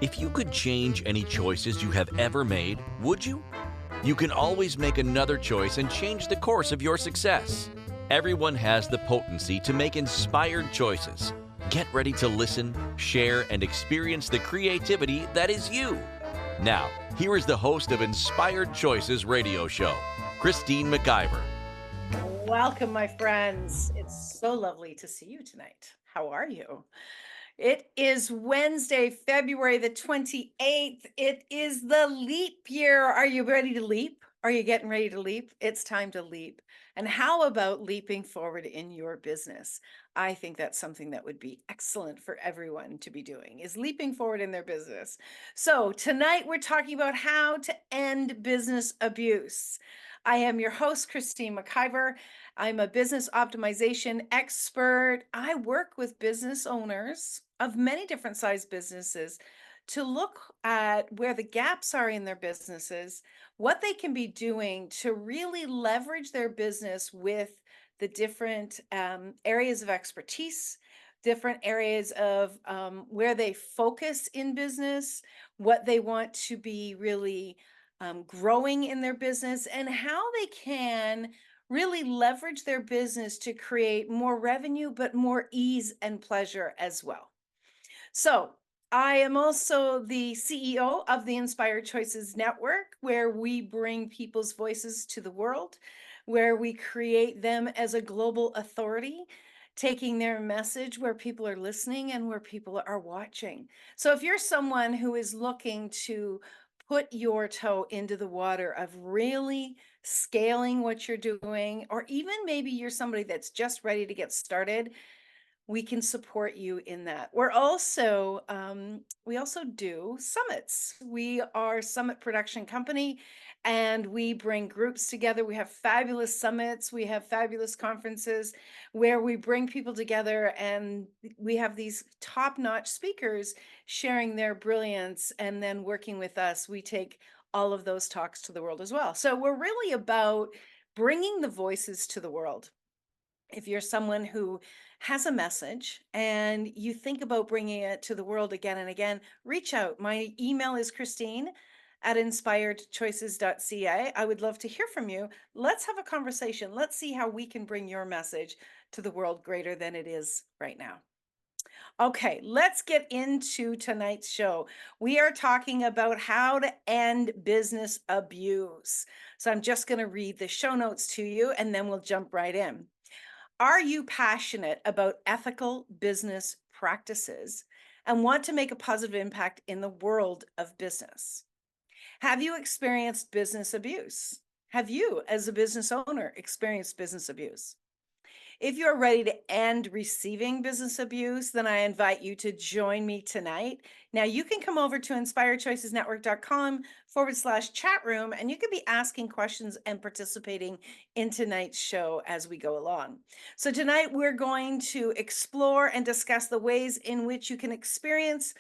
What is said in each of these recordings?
If you could change any choices you have ever made, would you? You can always make another choice and change the course of your success. Everyone has the potency to make inspired choices. Get ready to listen, share, and experience the creativity that is you. Now, here is the host of Inspired Choices radio show, Christine McIver. Welcome, my friends. It's so lovely to see you tonight. How are you? It is Wednesday, February the 28th. It is the leap year. Are you ready to leap? Are you getting ready to leap? It's time to leap. And how about leaping forward in your business? I think that's something that would be excellent for everyone to be doing, is leaping forward in their business. So tonight we're talking about how to end business abuse. I am your host, Christine McIver. I'm a business optimization expert. I work with business owners of many different size businesses to look at where the gaps are in their businesses, what they can be doing to really leverage their business with the different areas of expertise, different areas of where they focus in business, what they want to be really growing in their business, and how they can really leverage their business to create more revenue, but more ease and pleasure as well. So, I am also the CEO of the Inspired Choices Network, where we bring people's voices to the world, where we create them as a global authority, taking their message where people are listening and where people are watching. So, if you're someone who is looking to put your toe into the water of really scaling what you're doing, or even maybe you're somebody that's just ready to get started, we can support you in that. We also do summits. We are a summit production company, and we bring groups together. We have fabulous summits. We have fabulous conferences where we bring people together, and we have these top-notch speakers sharing their brilliance, and then working with us. We take all of those talks to the world as well. So we're really about bringing the voices to the world. If you're someone who has a message and you think about bringing it to the world again and again, reach out. My email is Christine at inspiredchoices.ca. I would love to hear from you. Let's have a conversation. Let's see how we can bring your message to the world greater than it is right now. Okay, let's get into tonight's show. We are talking about how to end business abuse. So I'm just going to read the show notes to you, and then we'll jump right in. Are you passionate about ethical business practices and want to make a positive impact in the world of business? Have you experienced business abuse? Have you, as a business owner, experienced business abuse? If you're ready to end receiving business abuse, then I invite you to join me tonight. Now, you can come over to inspiredchoicesnetwork.com/chat room, and you can be asking questions and participating in tonight's show as we go along. So, tonight we're going to explore and discuss the ways in which you can experience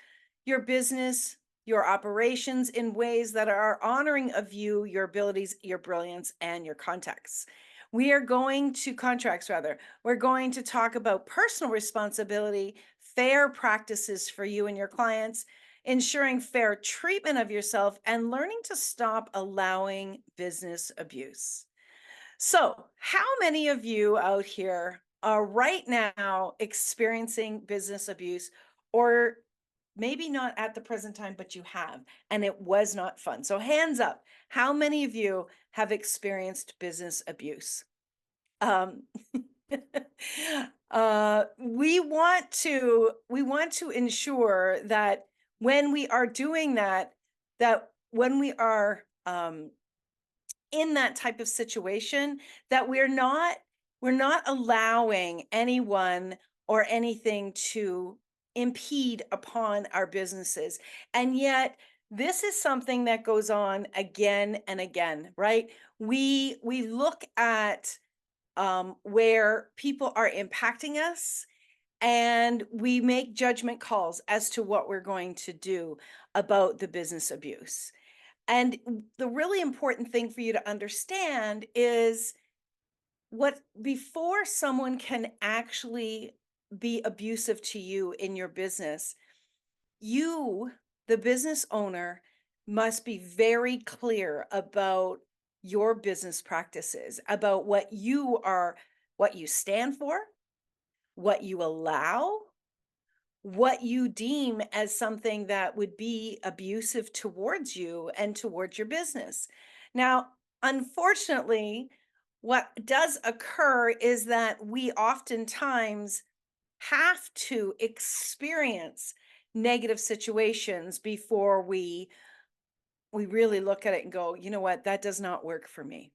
your business, your operations in ways that are honoring of you, your abilities, your brilliance, and your contacts. We are going to contracts rather. We're going to talk about personal responsibility, fair practices for you and your clients, ensuring fair treatment of yourself, and learning to stop allowing business abuse. So, how many of you out here are right now experiencing business abuse, or maybe not at the present time, but you have, and it was not fun? So, hands up. How many of you have experienced business abuse? Um, we want to ensure that when we are doing that, that when we are in that type of situation, that we're not allowing anyone or anything to impede upon our businesses. And yet this is something that goes on again and again, right? We look at where people are impacting us, and we make judgment calls as to what we're going to do about the business abuse. And the really important thing for you to understand is what before someone can actually be abusive to you in your business, you The business owner must be very clear about your business practices, about what you stand for, what you allow, what you deem as something that would be abusive towards you and towards your business. Now, unfortunately, what does occur is that we oftentimes have to experience negative situations before we really look at it and go, you know what, that does not work for me.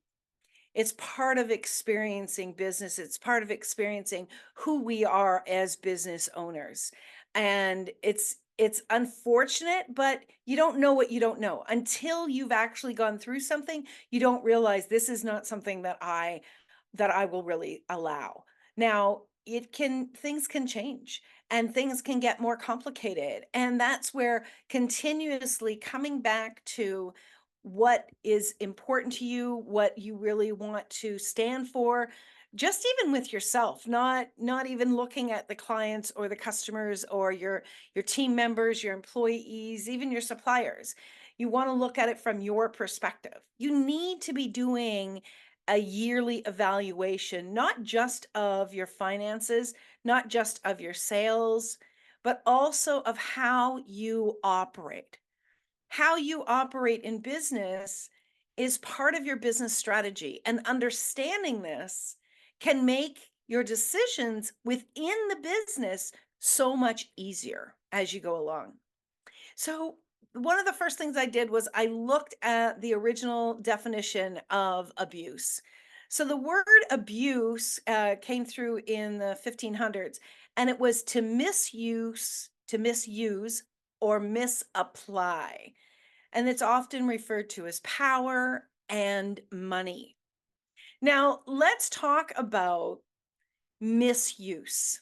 It's part of experiencing business. It's part of experiencing who we are as business owners. And it's unfortunate, but you don't know what you don't know. Until you've actually gone through something, you don't realize this is not something that I will really allow. Now, things can change and things can get more complicated. And that's where continuously coming back to what is important to you, what you really want to stand for, just even with yourself, not even looking at the clients or the customers or your team members, your employees, even your suppliers. You want to look at it from your perspective. You need to be doing a yearly evaluation, not just of your finances, not just of your sales, but also of how you operate. How you operate in business is part of your business strategy, and understanding this can make your decisions within the business so much easier as you go along. So, one of the first things I did was I looked at the original definition of abuse. So, the word abuse came through in the 1500s, and it was to misuse, or misapply. And it's often referred to as power and money. Now, let's talk about misuse.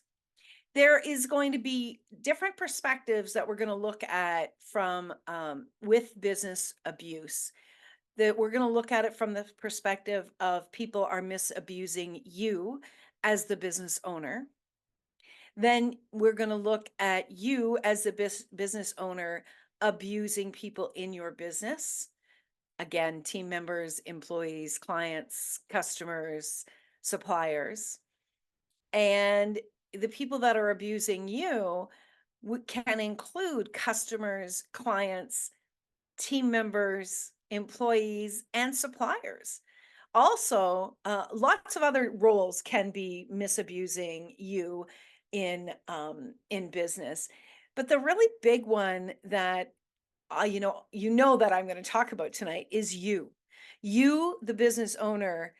There is going to be different perspectives that we're going to look at from with business abuse. That we're going to look at it from the perspective of people are misabusing you as the business owner. Then we're going to look at you as the business owner abusing people in your business. Again, team members, employees, clients, customers, suppliers. And the people that are abusing you can include customers, clients, team members, employees, and suppliers. Also, lots of other roles can be misabusing you in business, but the really big one that you know that I'm going to talk about tonight is you, the business owner,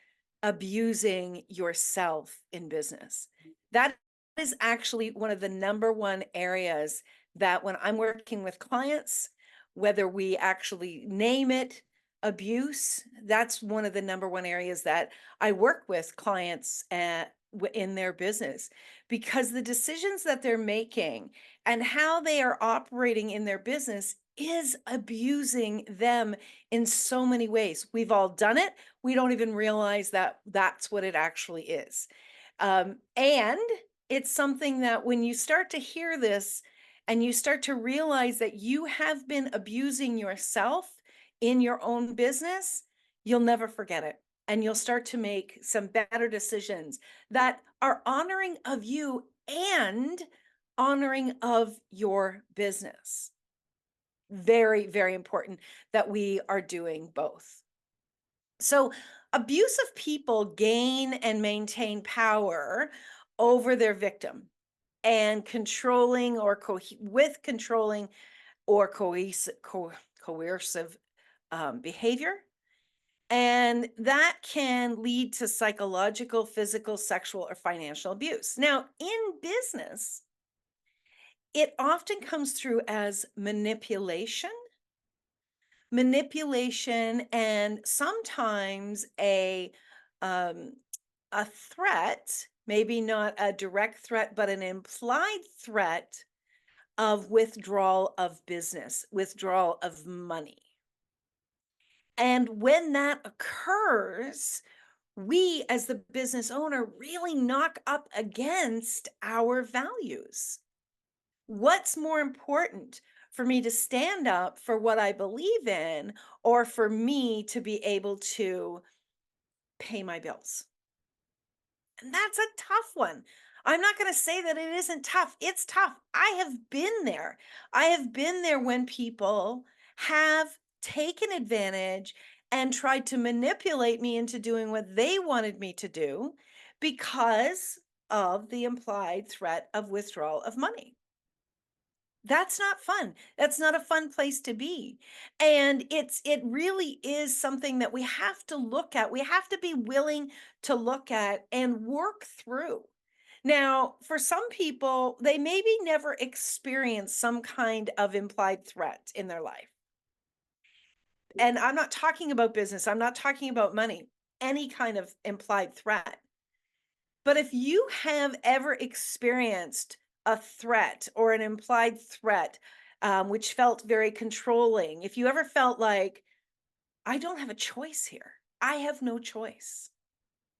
abusing yourself in business. That is actually one of the number one areas that when I'm working with clients, whether we actually name it abuse, that's one of the number one areas that I work with clients in their business, because the decisions that they're making and how they are operating in their business is abusing them in so many ways. We've all done it. We don't even realize that that's what it actually is. And it's something that when you start to hear this and you start to realize that you have been abusing yourself in your own business, you'll never forget it. And you'll start to make some better decisions that are honoring of you and honoring of your business. Very, very important that we are doing both. So, abusive people gain and maintain power over their victim and controlling or coercive behavior. And that can lead to psychological, physical, sexual, or financial abuse. Now, in business, it often comes through as manipulation, and sometimes um, a threat, maybe not a direct threat, but an implied threat of withdrawal of business, withdrawal of money. And when that occurs, we as the business owner really knock up against our values. What's more important for me to stand up for what I believe in or for me to be able to pay my bills. And that's a tough one. I'm not going to say that it isn't tough. It's tough. I have been there. I have been there when people have taken advantage and tried to manipulate me into doing what they wanted me to do because of the implied threat of withdrawal of money. That's not fun. That's not a fun place to be. And it really is something that we have to look at. We have to be willing to look at and work through. Now, for some people, they maybe never experience some kind of implied threat in their life. And I'm not talking about business, I'm not talking about money, any kind of implied threat. But if you have ever experienced a threat or an implied threat, which felt very controlling, if you ever felt like, I don't have a choice here, I have no choice.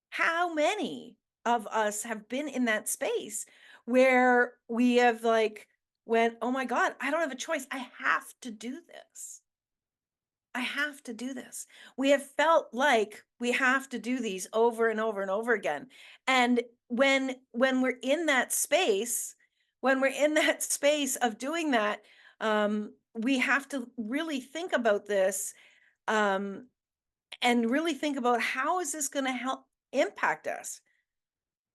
How many of us have been in that space where we have like went, oh my God, I don't have a choice. I have to do this. I have to do this. We have felt like we have to do these over and over and over again. And when we're in that space, when we're in that space of doing that, we have to really think about this, um, and really think about how is this going to help impact us,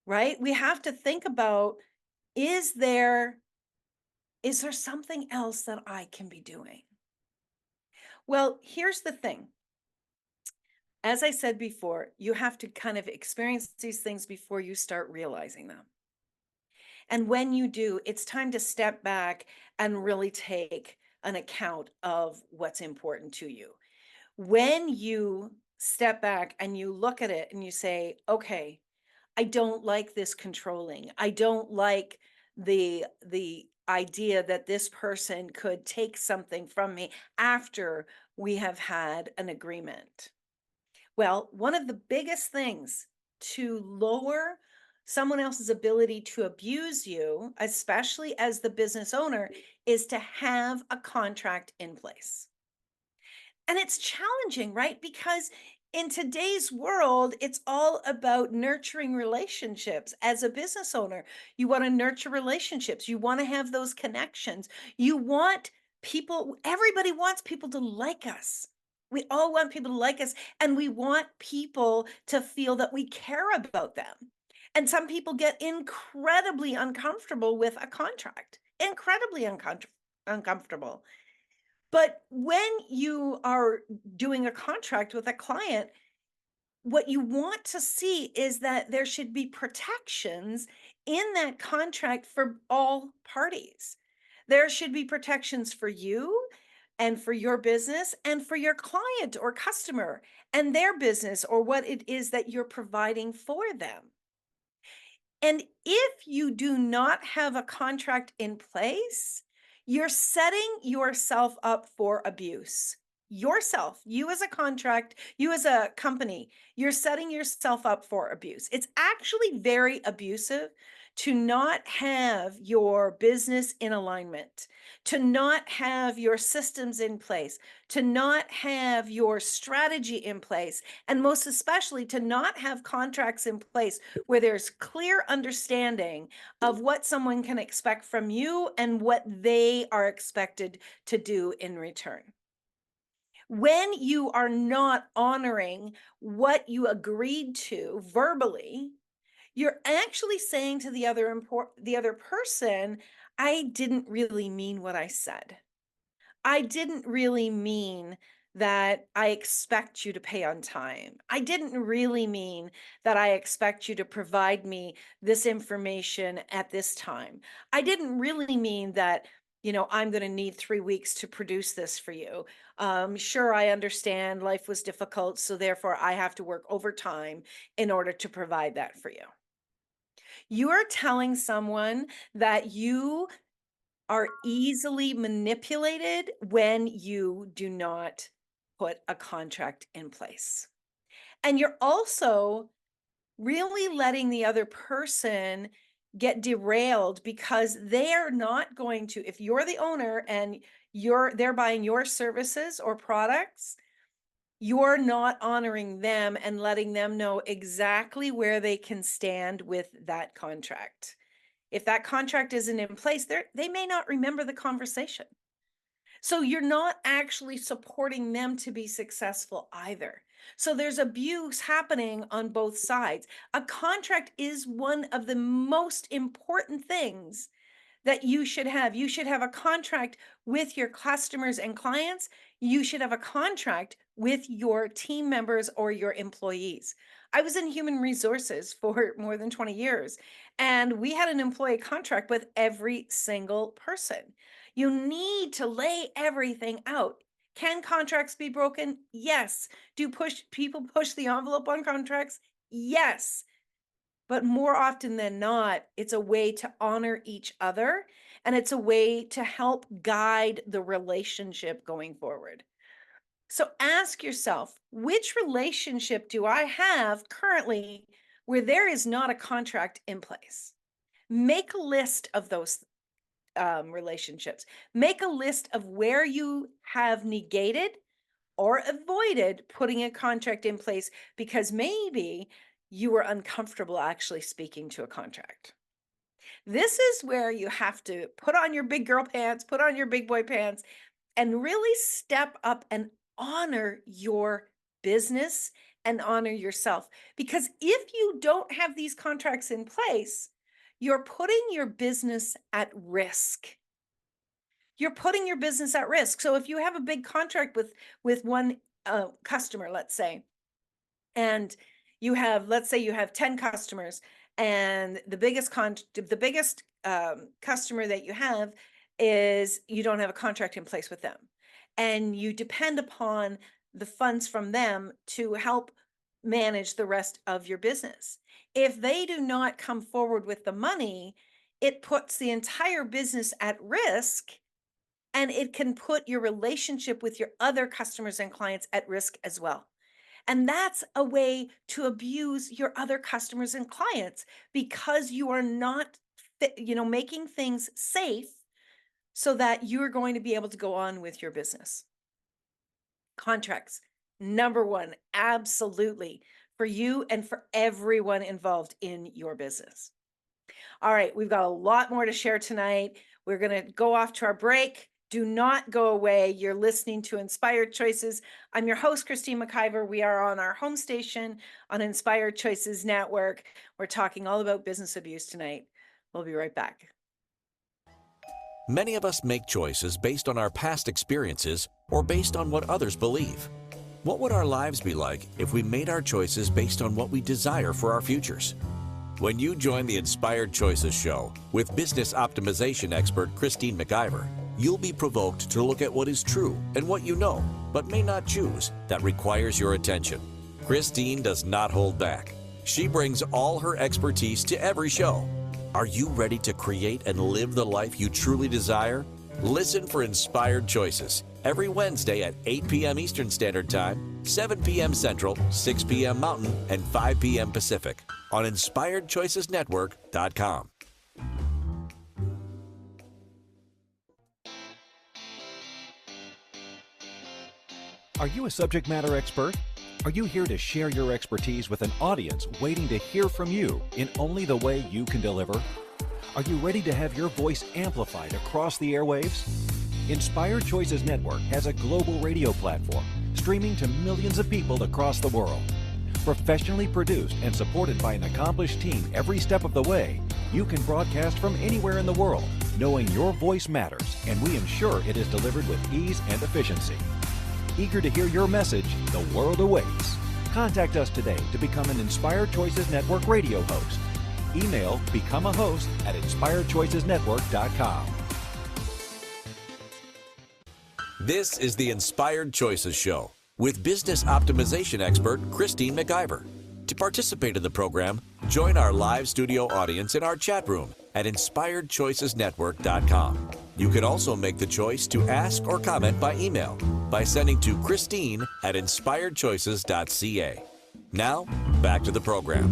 right? We have to think about, is there is there something else that I can be doing? Well, here's the thing. As I said before, you have to kind of experience these things before you start realizing them. And when you do, it's time to step back and really take an account of what's important to you. When you step back and you look at it and you say, okay, I don't like this controlling. I don't like the idea that this person could take something from me after we have had an agreement. Well, one of the biggest things to lower someone else's ability to abuse you, especially as the business owner, is to have a contract in place. And it's challenging, right? Because in today's world, it's all about nurturing relationships. As a business owner, you want to nurture relationships, you want to have those connections. You want people, everybody wants people to like us. We all want people to like us, and we want people to feel that we care about them. And some people get incredibly uncomfortable with a contract, incredibly uncomfortable. But when you are doing a contract with a client, what you want to see is that there should be protections in that contract for all parties. There should be protections for you and for your business and for your client or customer and their business or what it is that you're providing for them. And if you do not have a contract in place, you're setting yourself up for abuse. Yourself, you as a contract, you as a company, you're setting yourself up for abuse. It's actually very abusive to not have your business in alignment, to not have your systems in place, to not have your strategy in place, and most especially to not have contracts in place where there's clear understanding of what someone can expect from you and what they are expected to do in return. When you are not honoring what you agreed to verbally, you're actually saying to the other person, I didn't really mean what I said. I didn't really mean that I expect you to pay on time. I didn't really mean that I expect you to provide me this information at this time. I didn't really mean that, I'm going to need 3 weeks to produce this for you. Sure, I understand life was difficult, so therefore I have to work overtime in order to provide that for you. You are telling someone that you are easily manipulated when you do not put a contract in place. And you're also really letting the other person get derailed because they are not going to, if you're the owner and they're buying your services or products, you're not honoring them and letting them know exactly where they can stand with that contract. If that contract isn't in place, they may not remember the conversation. So you're not actually supporting them to be successful either. So there's abuse happening on both sides. A contract is one of the most important things that you should have. You should have a contract with your customers and clients. You should have a contract with your team members or your employees. I was in human resources for more than 20 years, and we had an employee contract with every single person. You need to lay everything out. Can contracts be broken? Yes. Do people push the envelope on contracts? Yes. But more often than not, it's a way to honor each other, and it's a way to help guide the relationship going forward. So ask yourself, which relationship do I have currently where there is not a contract in place? Make a list of those relationships. Make a list of where you have negated or avoided putting a contract in place because maybe you were uncomfortable actually speaking to a contract. This is where you have to put on your big girl pants, put on your big boy pants, and really step up and honor your business and honor yourself. Because if you don't have these contracts in place, you're putting your business at risk. You're putting your business at risk. So if you have a big contract with one customer, let's say, and let's say you have 10 customers, and the biggest customer that you have is you don't have a contract in place with them, and you depend upon the funds from them to help manage the rest of your business. If they do not come forward with the money, it puts the entire business at risk, and it can put your relationship with your other customers and clients at risk as well. And that's a way to abuse your other customers and clients because you are not, making things safe so that you're going to be able to go on with your business. Contracts, number one, absolutely, for you and for everyone involved in your business. All right, we've got a lot more to share tonight. We're going to go off to our break. Do not go away. You're listening to Inspired Choices. I'm your host, Christine McIver. We are on our home station on Inspired Choices Network. We're talking all about business abuse tonight. We'll be right back. Many of us make choices based on our past experiences or based on what others believe. What would our lives be like if we made our choices based on what we desire for our futures? When you join the Inspired Choices show with business optimization expert Christine McIver, you'll be provoked to look at what is true and what you know, but may not choose, that requires your attention. Christine does not hold back. She brings all her expertise to every show. Are you ready to create and live the life you truly desire? Listen for Inspired Choices every Wednesday at 8 p.m. Eastern Standard Time, 7 p.m. Central, 6 p.m. Mountain, and 5 p.m. Pacific on InspiredChoicesNetwork.com. Are you a subject matter expert? Are you here to share your expertise with an audience waiting to hear from you in only the way you can deliver? Are you ready to have your voice amplified across the airwaves? Inspired Choices Network has a global radio platform streaming to millions of people across the world. Professionally produced and supported by an accomplished team every step of the way, you can broadcast from anywhere in the world, knowing your voice matters, and we ensure it is delivered with ease and efficiency. Eager to hear your message, the world awaits. Contact us today to become an Inspired Choices Network radio host. Email become a host at inspiredchoicesnetwork.com. This is the Inspired Choices Show with business optimization expert Christine McIver. To participate in the program, join our live studio audience in our chat room at inspiredchoicesnetwork.com. You can also make the choice to ask or comment by email by sending to Christine at inspiredchoices.ca. Now, back to the program.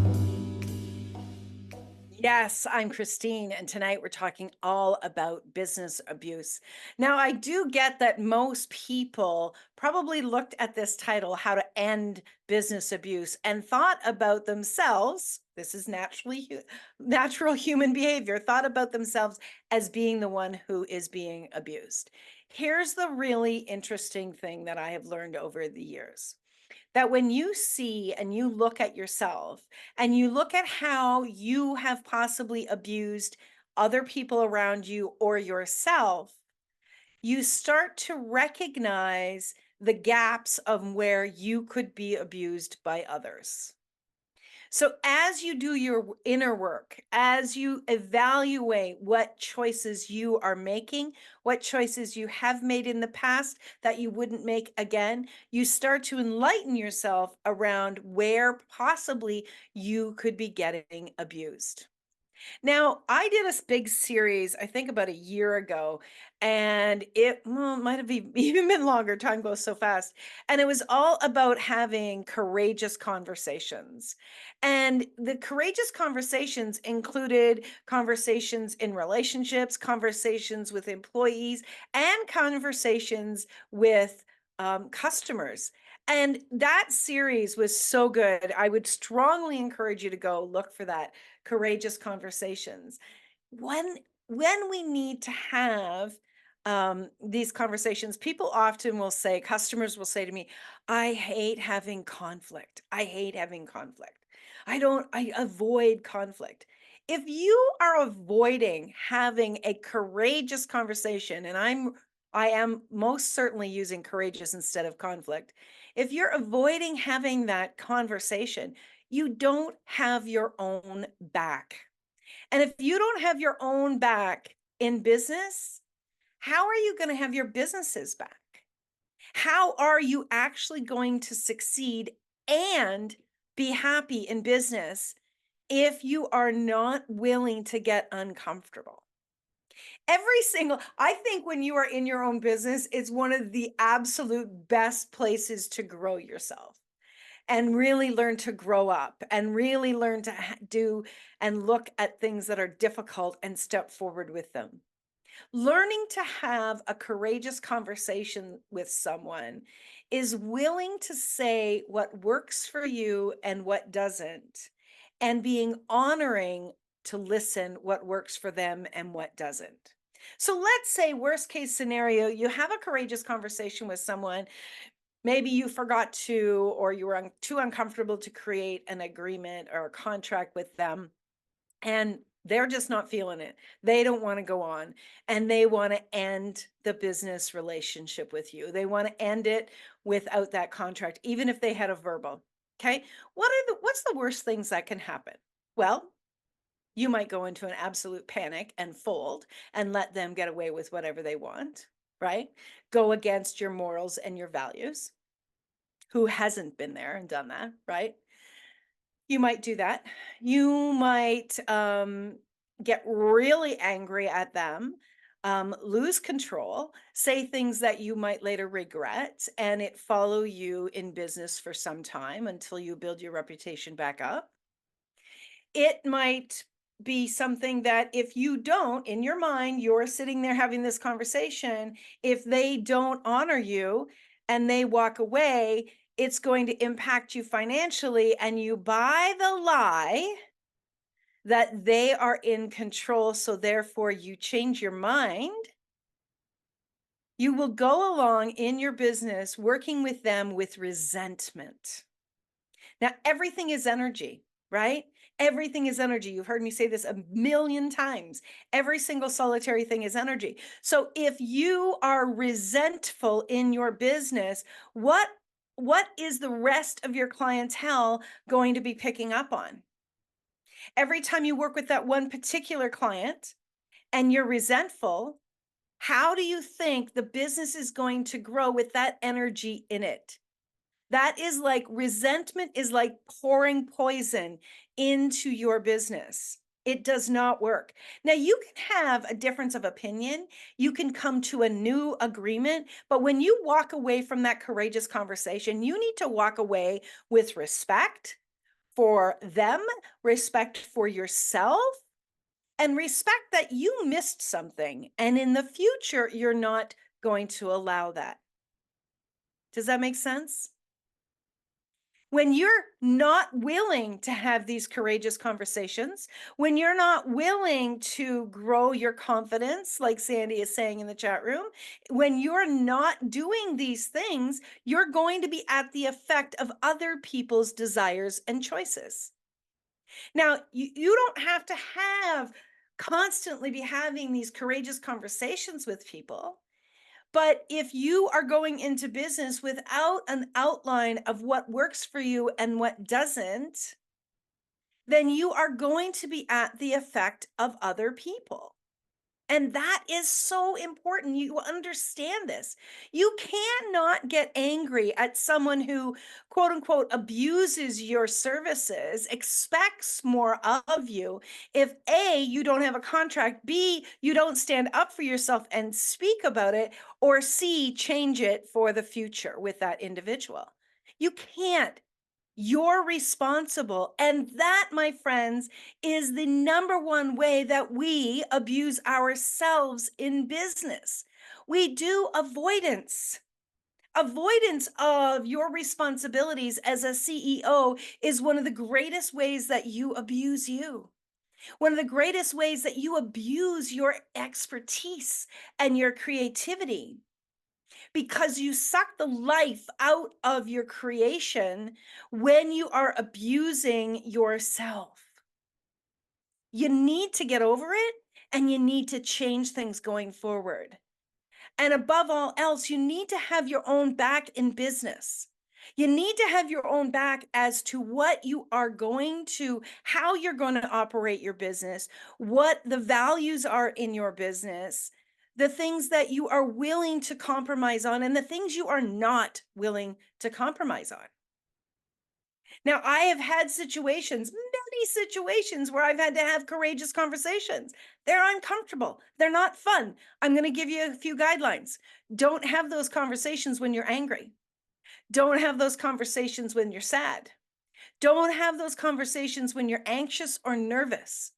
Yes, I'm Christine, and tonight we're talking all about business abuse. Now, I do get that most people probably looked at this title, How to End Business Abuse, and thought about themselves. This is natural human behavior, thought about themselves as being the one who is being abused. Here's the really interesting thing that I have learned over the years, that when you see and you look at yourself and you look at how you have possibly abused other people around you or yourself, you start to recognize the gaps of where you could be abused by others. So, as you do your inner work, as you evaluate what choices you are making, what choices you have made in the past that you wouldn't make again, you start to enlighten yourself around where possibly you could be getting abused. Now, I did a big series, I think about a year ago, and might have even been longer. Time goes so fast. And it was all about having courageous conversations. And the courageous conversations included conversations in relationships, conversations with employees, and conversations with customers. And that series was so good. I would strongly encourage you to go look for that, courageous conversations. When we need to have these conversations, people often will say, customers will say to me, I hate having conflict. I hate having conflict. I avoid conflict. If you are avoiding having a courageous conversation, and I am most certainly using courageous instead of conflict. If you're avoiding having that conversation, you don't have your own back. And if you don't have your own back in business, how are you going to have your businesses back? How are you actually going to succeed and be happy in business if you are not willing to get uncomfortable? I think when you are in your own business, it's one of the absolute best places to grow yourself and really learn to grow up and really learn to do and look at things that are difficult and step forward with them. Learning to have a courageous conversation with someone is willing to say what works for you and what doesn't, and being honoring to listen what works for them and what doesn't. So let's say, worst case scenario, you have a courageous conversation with someone. Maybe you forgot to, or you were too uncomfortable to create an agreement or a contract with them, and they're just not feeling it. They don't want to go on, and they want to end the business relationship with you. They want to end it without that contract, even if they had a verbal. Okay. What's the worst things that can happen? Well, you might go into an absolute panic and fold and let them get away with whatever they want, right? Go against your morals and your values. Who hasn't been there and done that, right? You might do that. You might get really angry at them, lose control, say things that you might later regret, and it follow you in business for some time until you build your reputation back up. It might be something that if you don't, in your mind, you're sitting there having this conversation, if they don't honor you and they walk away, it's going to impact you financially, and you buy the lie that they are in control, so therefore you change your mind. You will go along in your business working with them with resentment. Now, everything is energy, right? Everything is energy. You've heard me say this a million times. Every single solitary thing is energy. So if you are resentful in your business, what is the rest of your clientele going to be picking up on? Every time you work with that one particular client and you're resentful, how do you think the business is going to grow with that energy in it? That is like resentment is like pouring poison into your business. It does not work. Now, you can have a difference of opinion. You can come to a new agreement. But when you walk away from that courageous conversation, you need to walk away with respect for them, respect for yourself, and respect that you missed something. And in the future, you're not going to allow that. Does that make sense? When you're not willing to have these courageous conversations, when you're not willing to grow your confidence, like Sandy is saying in the chat room, when you're not doing these things, you're going to be at the effect of other people's desires and choices. Now, you don't have to constantly be having these courageous conversations with people. But if you are going into business without an outline of what works for you and what doesn't, then you are going to be at the effect of other people. And that is so important. You understand this. You cannot get angry at someone who, quote unquote, abuses your services, expects more of you. If A, you don't have a contract, B, you don't stand up for yourself and speak about it, or C, change it for the future with that individual. You can't. You're responsible. And that, my friends, is the number one way that we abuse ourselves in business. We do avoidance. Avoidance of your responsibilities as a CEO is one of the greatest ways that you abuse you. One of the greatest ways that you abuse your expertise and your creativity, because you suck the life out of your creation when you are abusing yourself. You need to get over it, and you need to change things going forward. And above all else, you need to have your own back in business. You need to have your own back as to what you are going to, how you're going to operate your business, what the values are in your business, the things that you are willing to compromise on, and the things you are not willing to compromise on. Now, I have had situations, many situations, where I've had to have courageous conversations. They're uncomfortable. They're not fun. I'm going to give you a few guidelines. Don't have those conversations when you're angry. Don't have those conversations when you're sad. Don't have those conversations when you're anxious or nervous.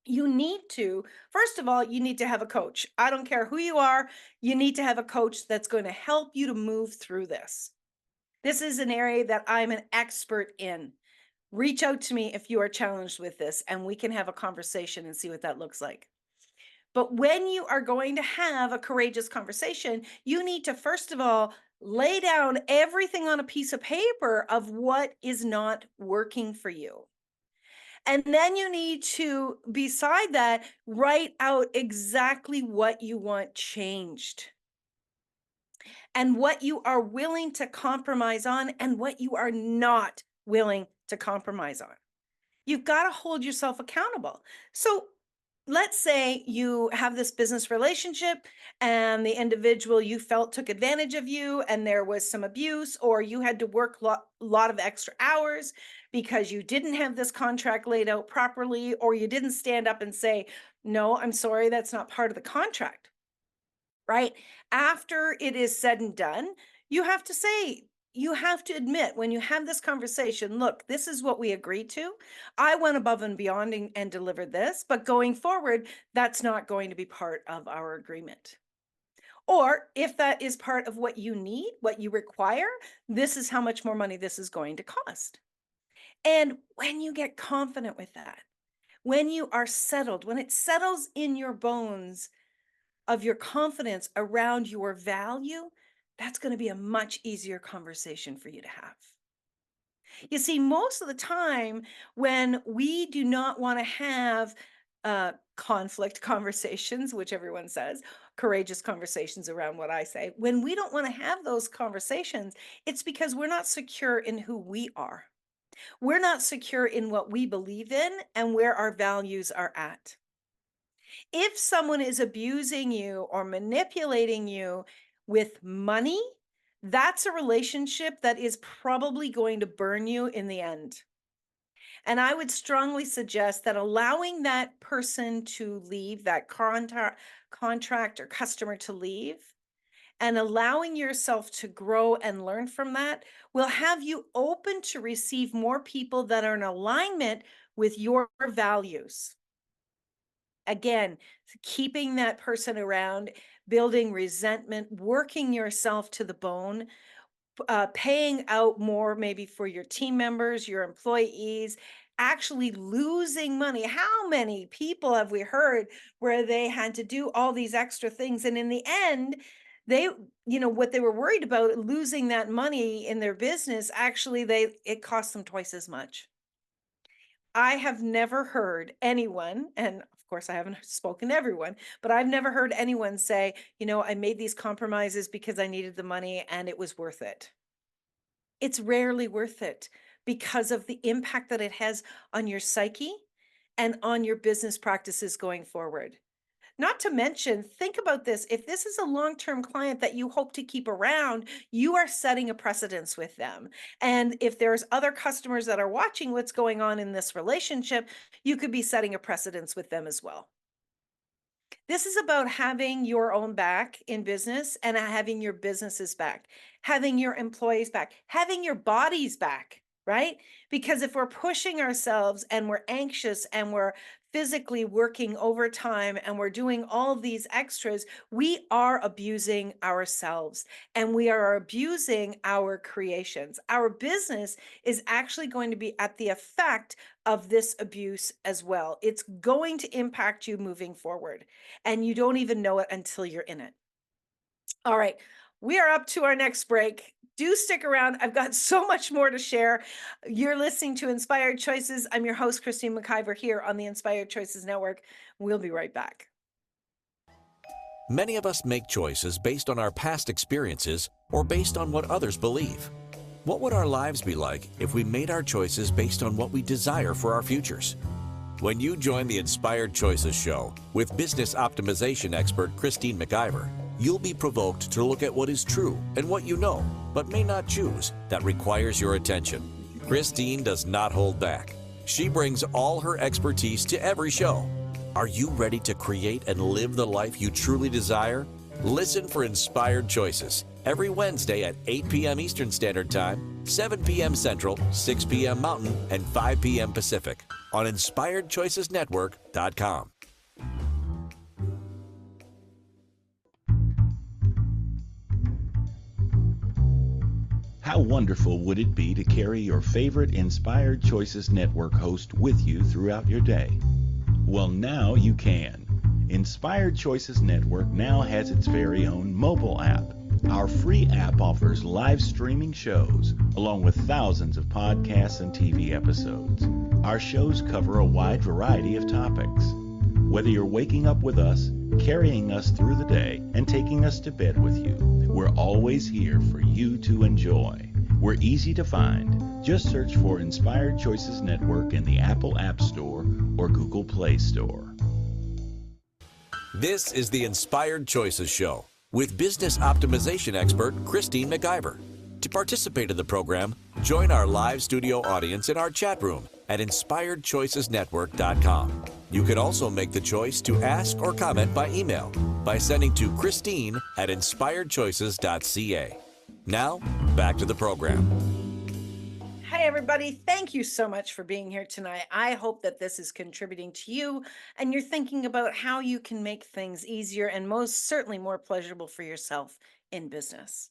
You need to, first of all, you need to have a coach. I don't care who you are. You need to have a coach that's going to help you to move through this. This is an area that I'm an expert in. Reach out to me if you are challenged with this, and we can have a conversation and see what that looks like. But when you are going to have a courageous conversation, you need to, first of all, lay down everything on a piece of paper of what is not working for you. And then you need to, beside that, write out exactly what you want changed and what you are willing to compromise on and what you are not willing to compromise on. You've got to hold yourself accountable. So let's say you have this business relationship and the individual you felt took advantage of you and there was some abuse, or you had to work a lot of extra hours because you didn't have this contract laid out properly, or you didn't stand up and say, no, I'm sorry, that's not part of the contract, right? After it is said and done, you have to say, you have to admit when you have this conversation, look, this is what we agreed to. I went above and beyond and delivered this, but going forward, that's not going to be part of our agreement. Or if that is part of what you need, what you require, this is how much more money this is going to cost. And when you get confident with that, when you are settled, when it settles in your bones of your confidence around your value, that's going to be a much easier conversation for you to have. You see, most of the time when we do not want to have conflict conversations, which everyone says, courageous conversations around what I say, when we don't want to have those conversations, it's because we're not secure in who we are. We're not secure in what we believe in and where our values are at. If someone is abusing you or manipulating you with money, that's a relationship that is probably going to burn you in the end. And I would strongly suggest that allowing that person to leave, that contract or customer to leave, and allowing yourself to grow and learn from that will have you open to receive more people that are in alignment with your values. again, keeping that person around, building resentment, working yourself to the bone, paying out more maybe for your team members, your employees, actually losing money. How many people have we heard where they had to do all these extra things? And in the end, they, what they were worried about losing that money in their business, actually, it cost them twice as much. I have never heard anyone, and of course, I haven't spoken to everyone, but I've never heard anyone say, I made these compromises because I needed the money and it was worth it. It's rarely worth it because of the impact that it has on your psyche and on your business practices going forward. Not to mention, think about this. If this is a long-term client that you hope to keep around, you are setting a precedence with them. And if there's other customers that are watching what's going on in this relationship, you could be setting a precedence with them as well. This is about having your own back in business and having your businesses back, having your employees back, having your bodies back, right? Because if we're pushing ourselves and we're anxious and we're physically working overtime and we're doing all of these extras, we are abusing ourselves and we are abusing our creations. Our business is actually going to be at the effect of this abuse as well. It's going to impact you moving forward, and you don't even know it until you're in it. All right, we are up to our next break. Do stick around. I've got so much more to share. You're listening to Inspired Choices. I'm your host, Christine McIver, here on the Inspired Choices Network. We'll be right back. Many of us make choices based on our past experiences or based on what others believe. What would our lives be like if we made our choices based on what we desire for our futures? When you join the Inspired Choices show with business optimization expert Christine McIver, you'll be provoked to look at what is true and what you know, but may not choose, that requires your attention. Christine does not hold back. She brings all her expertise to every show. Are you ready to create and live the life you truly desire? Listen for Inspired Choices every Wednesday at 8 p.m. Eastern Standard Time, 7 p.m. Central, 6 p.m. Mountain, and 5 p.m. Pacific on InspiredChoicesNetwork.com. How wonderful would it be to carry your favorite Inspired Choices Network host with you throughout your day? Well, now you can. Inspired Choices Network now has its very own mobile app. Our free app offers live streaming shows, along with thousands of podcasts and TV episodes. Our shows cover a wide variety of topics. Whether you're waking up with us, carrying us through the day, and taking us to bed with you, we're always here for you to enjoy. We're easy to find. Just search for Inspired Choices Network in the Apple App Store or Google Play Store. This is the Inspired Choices Show with business optimization expert Christine McIver. To participate in the program, join our live studio audience in our chat room at InspiredChoicesNetwork.com. You can also make the choice to ask or comment by email by sending to Christine at InspiredChoices.ca. Now, back to the program. Hi, everybody. Thank you so much for being here tonight. I hope that this is contributing to you and you're thinking about how you can make things easier and most certainly more pleasurable for yourself in business.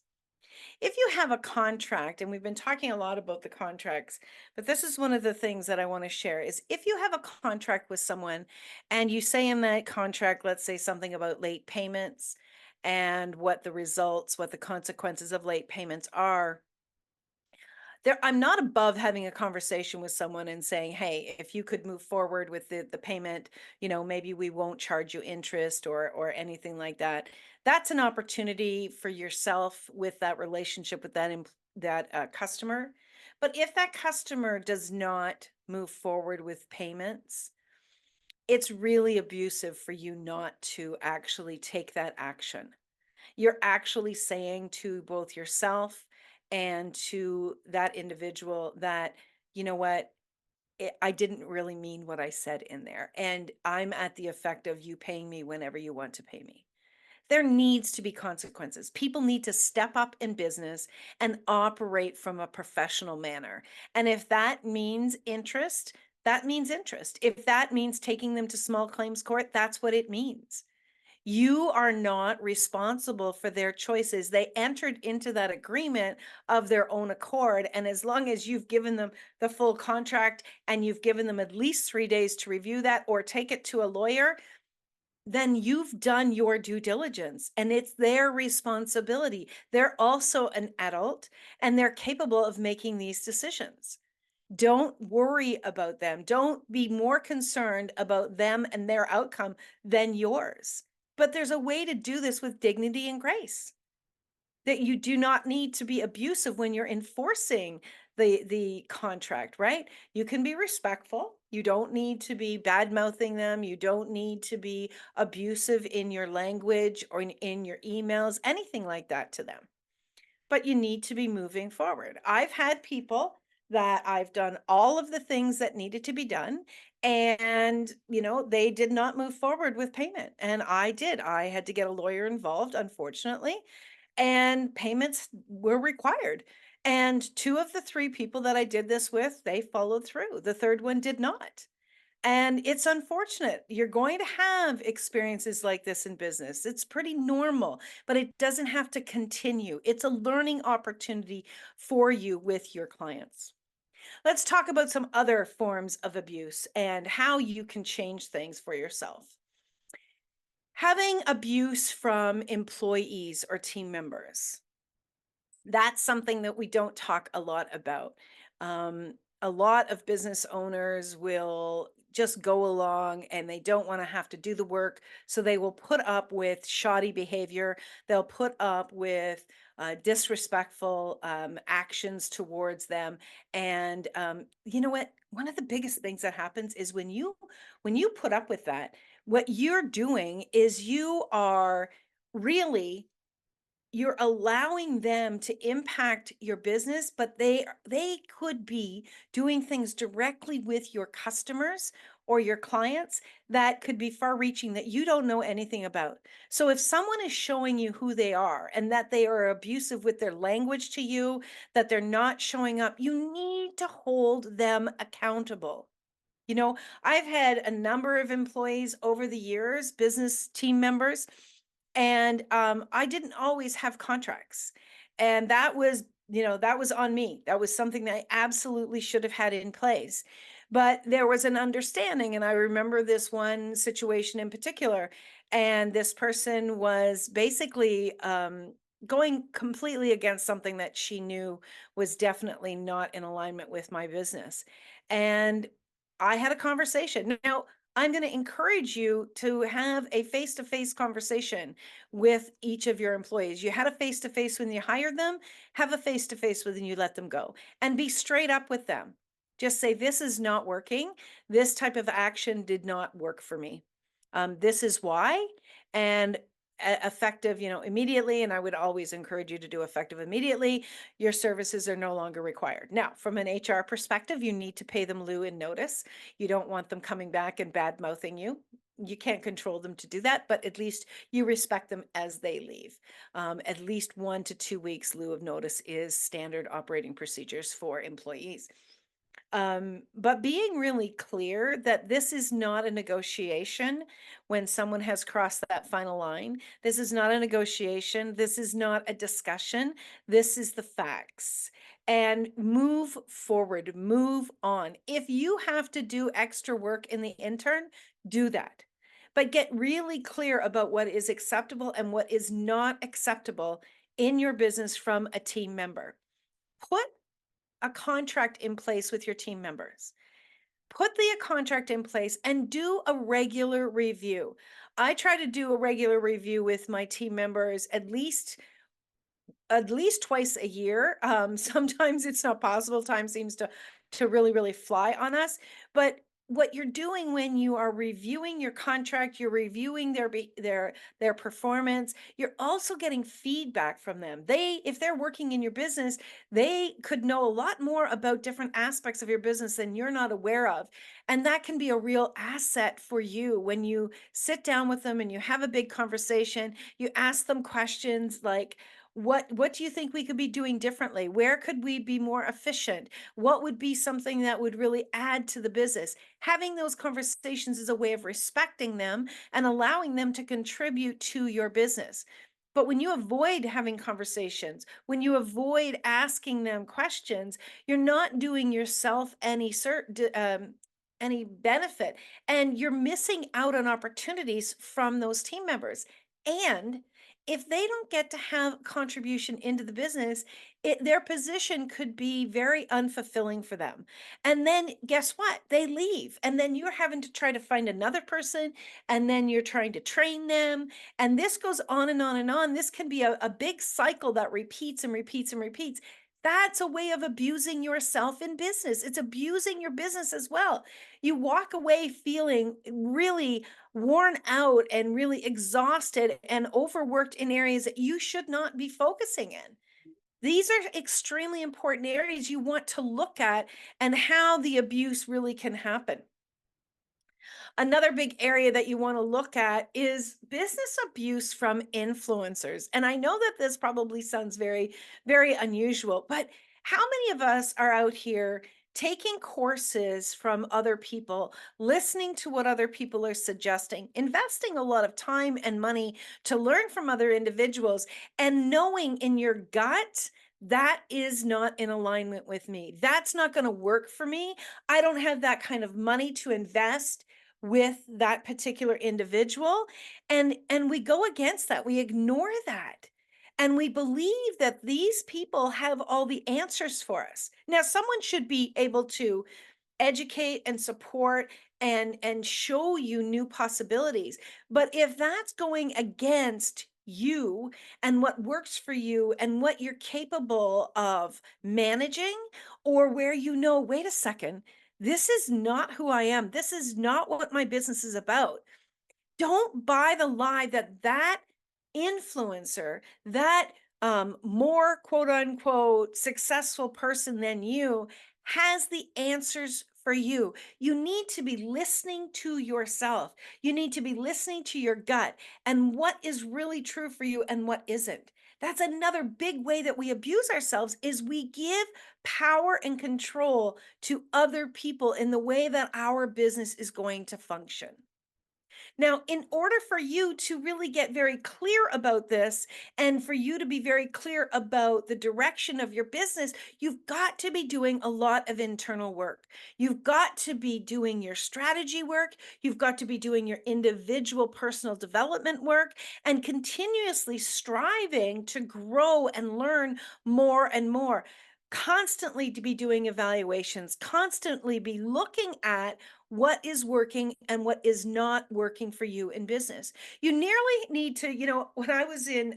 If you have a contract, and we've been talking a lot about the contracts, but this is one of the things that I want to share is if you have a contract with someone and you say in that contract, let's say something about late payments and what the consequences of late payments are, I'm not above having a conversation with someone and saying, hey, if you could move forward with the payment, maybe we won't charge you interest or anything like that. That's an opportunity for yourself with that relationship with that customer. But if that customer does not move forward with payments, it's really abusive for you not to actually take that action. You're actually saying to both yourself and to that individual that, you know what, I didn't really mean what I said in there. And I'm at the effect of you paying me whenever you want to pay me. There needs to be consequences. People need to step up in business and operate from a professional manner. And if that means interest, that means interest. If that means taking them to small claims court, that's what it means. You are not responsible for their choices. They entered into that agreement of their own accord. And as long as you've given them the full contract and you've given them at least 3 days to review that or take it to a lawyer, then you've done your due diligence and it's their responsibility. They're also an adult and they're capable of making these decisions. Don't worry about them. Don't be more concerned about them and their outcome than yours. But there's a way to do this with dignity and grace. That you do not need to be abusive when you're enforcing the contract, right? You can be respectful. You don't need to be bad mouthing them. You don't need to be abusive in your language or in your emails, anything like that to them. But you need to be moving forward. I've had people that I've done all of the things that needed to be done and they did not move forward with payment, and I did. I had to get a lawyer involved, unfortunately, and payments were required. And two of the three people that I did this with, they followed through. The third one did not. And it's unfortunate. You're going to have experiences like this in business. It's pretty normal, but it doesn't have to continue. It's a learning opportunity for you with your clients. Let's talk about some other forms of abuse and how you can change things for yourself. Having abuse from employees or team members. That's something that we don't talk a lot about. A lot of business owners will just go along and they don't want to have to do the work. So they will put up with shoddy behavior. They'll put up with disrespectful actions towards them. And you know what? One of the biggest things that happens is when you put up with that, what you're doing is really you're allowing them to impact your business, but they could be doing things directly with your customers or your clients that could be far reaching that you don't know anything about. So if someone is showing you who they are and that they are abusive with their language to you, that they're not showing up, you need to hold them accountable. I've had a number of employees over the years, business team members, and I didn't always have contracts. And that was on me. That was something that I absolutely should have had in place. But there was an understanding, and I remember this one situation in particular. And this person was basically going completely against something that she knew was definitely not in alignment with my business. And I had a conversation. Now, I'm going to encourage you to have a face-to-face conversation with each of your employees. You had a face-to-face when you hired them, have a face-to-face when you let them go, and be straight up with them. Just say, this is not working. This type of action did not work for me. This is why. And effective, immediately. And I would always encourage you to do effective immediately. Your services are no longer required. Now, from an HR perspective, you need to pay them lieu and notice. You don't want them coming back and bad mouthing you. You can't control them to do that, but at least you respect them as they leave. At least 1 to 2 weeks lieu of notice is standard operating procedures for employees. But being really clear that this is not a negotiation when someone has crossed that final line. This is not a negotiation. This is not a discussion. This is the facts. And move forward, move on. If you have to do extra work in the intern, do that. But get really clear about what is acceptable and what is not acceptable in your business from a team member. Put a contract in place with your team members. Put the contract in place and do a regular review. I try to do a regular review with my team members at least twice a year. Sometimes it's not possible. Time seems to really, really fly on us. But what you're doing when you are reviewing your contract, you're reviewing their performance, you're also getting feedback from them. If they're working in your business, they could know a lot more about different aspects of your business than you're not aware of. And that can be a real asset for you when you sit down with them and you have a big conversation. You ask them questions like, What do you think we could be doing differently? Where could we be more efficient? What would be something that would really add to the business? Having those conversations is a way of respecting them and allowing them to contribute to your business. But when you avoid having conversations, when you avoid asking them questions, you're not doing yourself any benefit, and you're missing out on opportunities from those team members. And if they don't get to have contribution into the business, their position could be very unfulfilling for them. And then guess what? They leave. And then you're having to try to find another person. And then you're trying to train them. And this goes on and on and on. This can be a big cycle that repeats and repeats and repeats. That's a way of abusing yourself in business. It's abusing your business as well. You walk away feeling really worn out and really exhausted and overworked in areas that you should not be focusing in. These are extremely important areas you want to look at and how the abuse really can happen. Another big area that you want to look at is business abuse from influencers. And I know that this probably sounds very, very unusual, but how many of us are out here taking courses from other people, listening to what other people are suggesting, investing a lot of time and money to learn from other individuals, and knowing in your gut that is not in alignment with me? That's not going to work for me. I don't have that kind of money to invest with that particular individual, and we go against that, we ignore that, and we believe that these people have all the answers for us. Now someone should be able to educate and support and show you new possibilities, but if that's going against you and what works for you and what you're capable of managing, or where wait a second, this is not who I am, this is not what my business is about, don't buy the lie that that influencer, that more quote unquote successful person than you has the answers for you. You need to be listening to yourself. You need to be listening to your gut and what is really true for you and what isn't. That's another big way that we abuse ourselves, is we give power and control to other people in the way that our business is going to function. Now, in order for you to really get very clear about this and for you to be very clear about the direction of your business, you've got to be doing a lot of internal work. You've got to be doing your strategy work. You've got to be doing your individual personal development work and continuously striving to grow and learn more and more. Constantly to be doing evaluations, constantly be looking at what is working and what is not working for you in business. You nearly need to, when I was in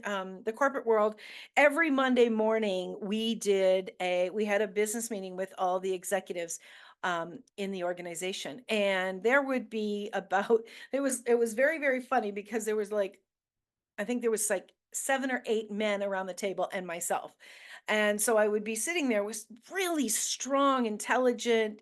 the corporate world, every Monday morning we had a business meeting with all the executives in the organization, and there would be about it was very, very funny because there was like, I think there was like 7 or 8 men around the table and myself. And so I would be sitting there with really strong, intelligent,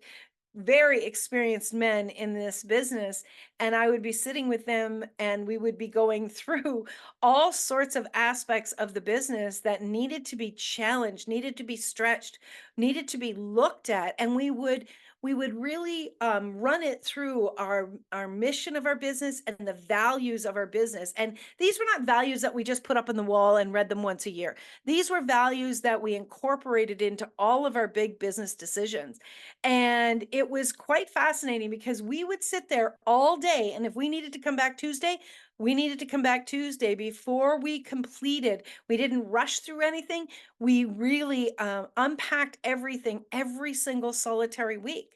very experienced men in this business. And I would be sitting with them and we would be going through all sorts of aspects of the business that needed to be challenged, needed to be stretched, needed to be looked at. And we would really run it through our mission of our business and the values of our business. And these were not values that we just put up on the wall and read them once a year. These were values that we incorporated into all of our big business decisions. And it was quite fascinating because we would sit there all day. And if we needed to come back Tuesday, we needed to come back Tuesday before we completed. We didn't rush through anything. We really unpacked everything every single solitary week.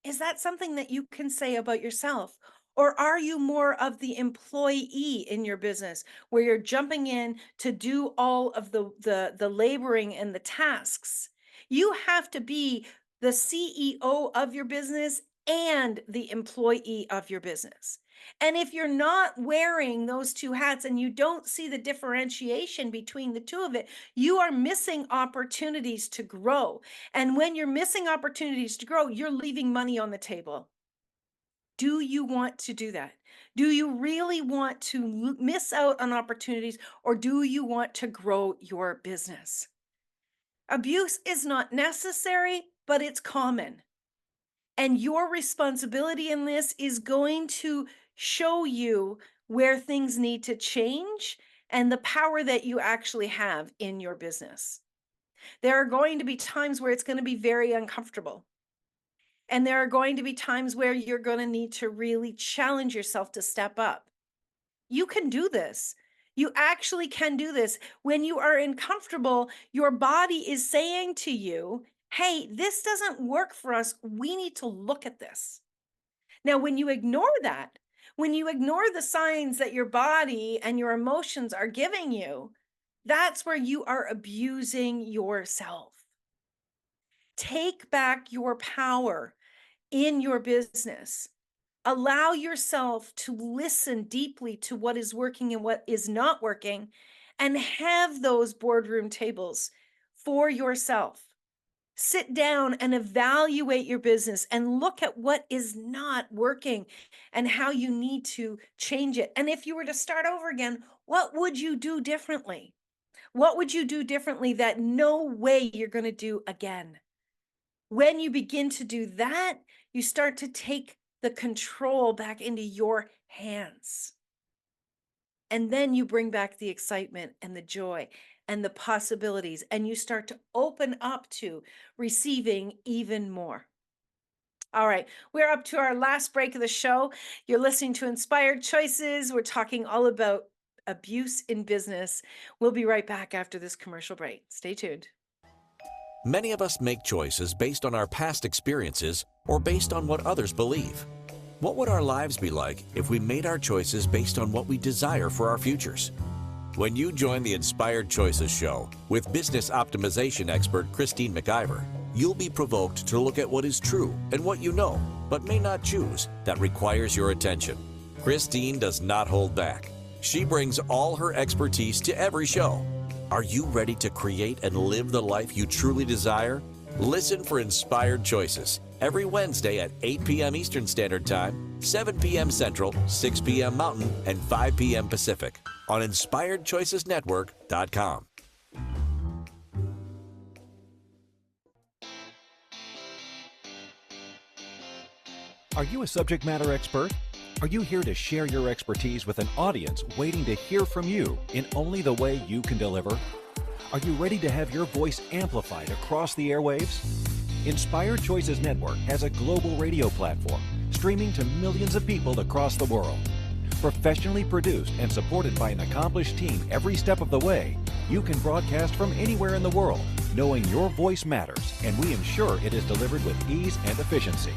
Is that something that you can say about yourself? Or are you more of the employee in your business where you're jumping in to do all of the laboring and the tasks? You have to be the CEO of your business and the employee of your business. And if you're not wearing those two hats and you don't see the differentiation between the two of it, you are missing opportunities to grow. And when you're missing opportunities to grow, you're leaving money on the table. Do you want to do that? Do you really want to miss out on opportunities, or do you want to grow your business? Abuse is not necessary, but it's common. And your responsibility in this is going to show you where things need to change and the power that you actually have in your business. There are going to be times where it's going to be very uncomfortable. And there are going to be times where you're going to need to really challenge yourself to step up. You can do this. You actually can do this. When you are uncomfortable, your body is saying to you, hey, this doesn't work for us. We need to look at this. Now, when you ignore that, when you ignore the signs that your body and your emotions are giving you, that's where you are abusing yourself. Take back your power in your business. Allow yourself to listen deeply to what is working and what is not working, and have those boardroom tables for yourself. Sit down and evaluate your business and look at what is not working and how you need to change it. And if you were to start over again, what would you do differently? What would you do differently that no way you're going to do again? When you begin to do that, you start to take the control back into your hands. And then you bring back the excitement and the joy and the possibilities, and you start to open up to receiving even more. All right, we're up to our last break of the show. You're listening to Inspired Choices. We're talking all about abuse in business. We'll be right back after this commercial break. Stay tuned. Many of us make choices based on our past experiences or based on what others believe. What would our lives be like if we made our choices based on what we desire for our futures? When you join the Inspired Choices show with business optimization expert Christine McIver, you'll be provoked to look at what is true and what you know, but may not choose, that requires your attention. Christine does not hold back. She brings all her expertise to every show. Are you ready to create and live the life you truly desire? Listen for Inspired Choices every Wednesday at 8 p.m. Eastern Standard Time, 7 p.m. Central, 6 p.m. Mountain, and 5 p.m. Pacific on InspiredChoicesNetwork.com. Are you a subject matter expert? Are you here to share your expertise with an audience waiting to hear from you in only the way you can deliver? Are you ready to have your voice amplified across the airwaves? Inspired Choices Network has a global radio platform streaming to millions of people across the world. Professionally produced and supported by an accomplished team every step of the way, you can broadcast from anywhere in the world, knowing your voice matters, and we ensure it is delivered with ease and efficiency.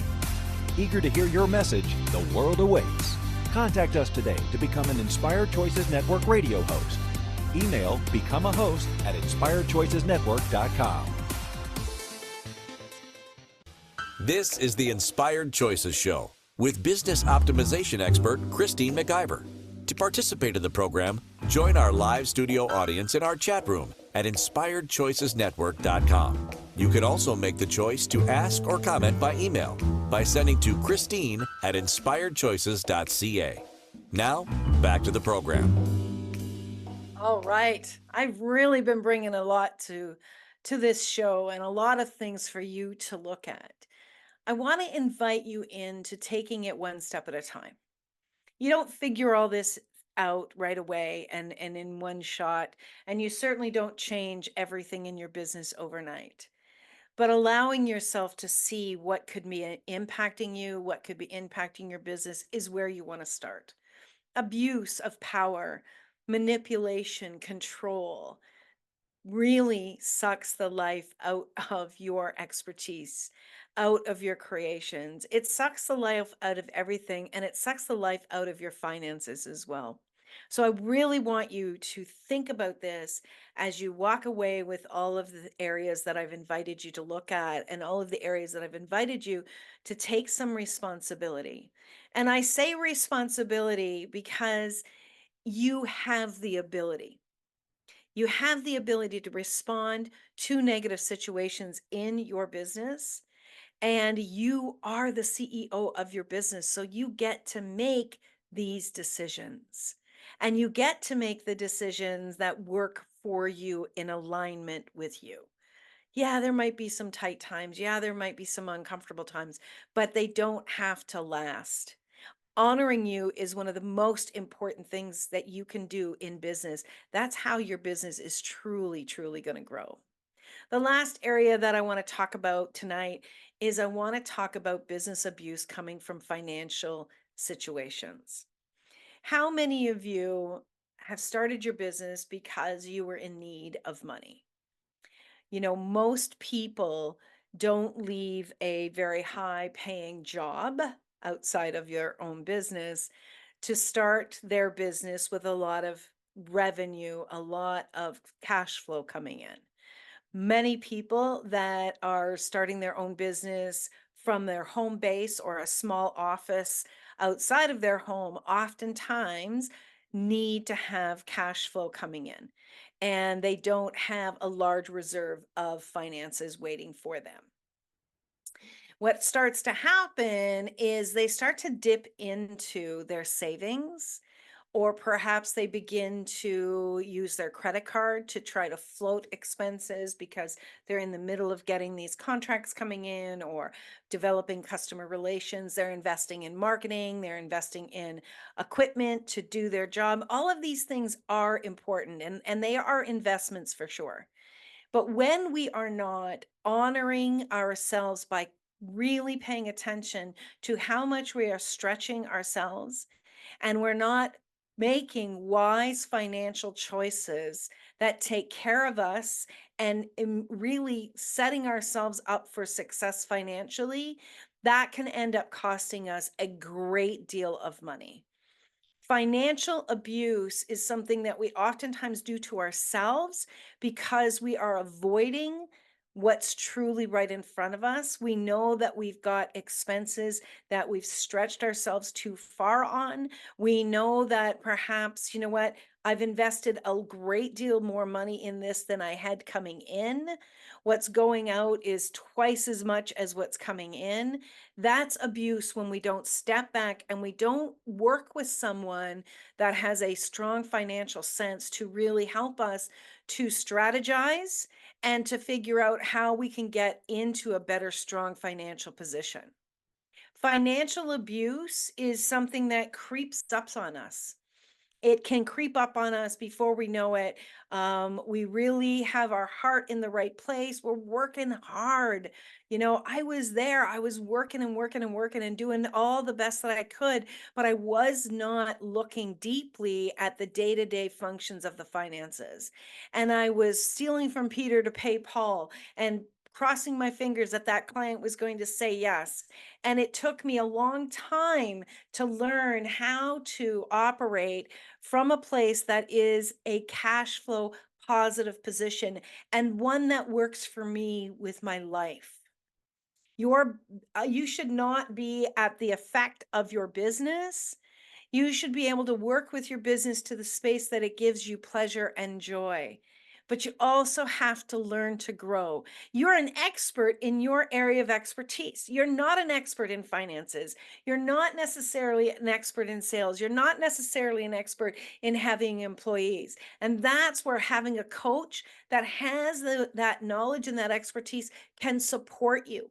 Eager to hear your message, the world awaits. Contact us today to become an Inspired Choices Network radio host. Email become a host at inspiredchoicesnetwork.com. This is the Inspired Choices Show with business optimization expert Christine McIver. To participate in the program, join our live studio audience in our chat room at inspiredchoicesnetwork.com. You can also make the choice to ask or comment by email by sending to Christine at inspiredchoices.ca. Now, back to the program. All right. I've really been bringing a lot to this show and a lot of things for you to look at. I want to invite you into taking it one step at a time. You don't figure all this out right away and in one shot, and you certainly don't change everything in your business overnight. But allowing yourself to see what could be impacting you, what could be impacting your business is where you want to start. Abuse of power, manipulation, control really sucks the life out of your expertise, out of your creations. It sucks the life out of everything, and it sucks the life out of your finances as well. So I really want you to think about this as you walk away with all of the areas that I've invited you to look at and all of the areas that I've invited you to take some responsibility. And I say responsibility because you have the ability. You have the ability to respond to negative situations in your business and you are the CEO of your business. So you get to make these decisions, and you get to make the decisions that work for you in alignment with you. Yeah, there might be some tight times. Yeah, there might be some uncomfortable times, but they don't have to last. Honoring you is one of the most important things that you can do in business. That's how your business is truly, truly going to grow. The last area that I want to talk about tonight is I want to talk about business abuse coming from financial situations. How many of you have started your business because you were in need of money? Most people don't leave a very high paying job outside of your own business to start their business with a lot of revenue, a lot of cash flow coming in. Many people that are starting their own business from their home base or a small office outside of their home oftentimes need to have cash flow coming in, and they don't have a large reserve of finances waiting for them. What starts to happen is they start to dip into their savings, or perhaps they begin to use their credit card to try to float expenses because they're in the middle of getting these contracts coming in or developing customer relations. They're investing in marketing, they're investing in equipment to do their job. All of these things are important, and they are investments for sure. But when we are not honoring ourselves by really paying attention to how much we are stretching ourselves, and we're not making wise financial choices that take care of us and really setting ourselves up for success financially, that can end up costing us a great deal of money. Financial abuse is something that we oftentimes do to ourselves because we are avoiding what's truly right in front of us. We know that we've got expenses that we've stretched ourselves too far on. We know that perhaps, I've invested a great deal more money in this than I had coming in. What's going out is twice as much as what's coming in. That's abuse when we don't step back and we don't work with someone that has a strong financial sense to really help us to strategize and to figure out how we can get into a better, strong financial position. Financial abuse is something that creeps up on us. It can creep up on us before we know it. We really have our heart in the right place. We're working hard. I was there. I was working and working and working and doing all the best that I could, but I was not looking deeply at the day-to-day functions of the finances. And I was stealing from Peter to pay Paul and crossing my fingers that that client was going to say yes. And it took me a long time to learn how to operate from a place that is a cash flow positive position and one that works for me with my life. You should not be at the effect of your business. You should be able to work with your business to the space that it gives you pleasure and joy. But you also have to learn to grow. You're an expert in your area of expertise. You're not an expert in finances. You're not necessarily an expert in sales. You're not necessarily an expert in having employees. And that's where having a coach that has that knowledge and that expertise can support you.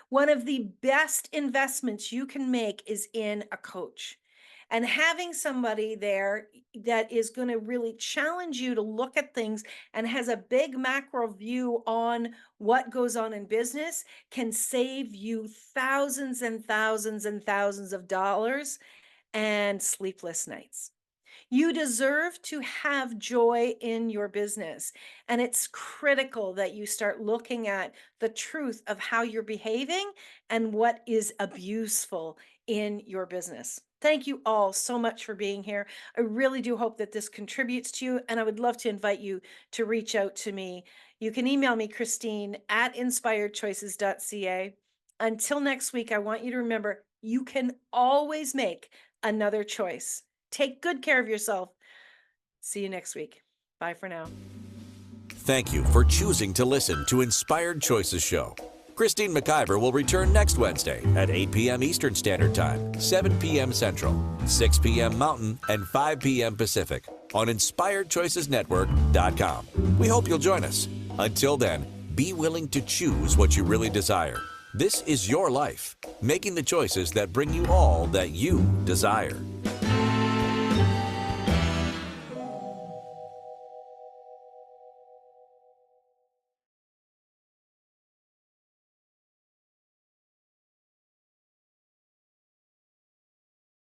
One of the best investments you can make is in a coach. And having somebody there that is going to really challenge you to look at things and has a big macro view on what goes on in business can save you thousands and thousands and thousands of dollars and sleepless nights. You deserve to have joy in your business. And it's critical that you start looking at the truth of how you're behaving and what is abuseful in your business. Thank you all so much for being here. I really do hope that this contributes to you, and I would love to invite you to reach out to me. You can email me, Christine@inspiredchoices.ca. Until next week, I want you to remember you can always make another choice. Take good care of yourself. See you next week. Bye for now. Thank you for choosing to listen to Inspired Choices Show. Christine McIver will return next Wednesday at 8 p.m. Eastern Standard Time, 7 p.m. Central, 6 p.m. Mountain, and 5 p.m. Pacific on InspiredChoicesNetwork.com. We hope you'll join us. Until then, be willing to choose what you really desire. This is your life, making the choices that bring you all that you desire.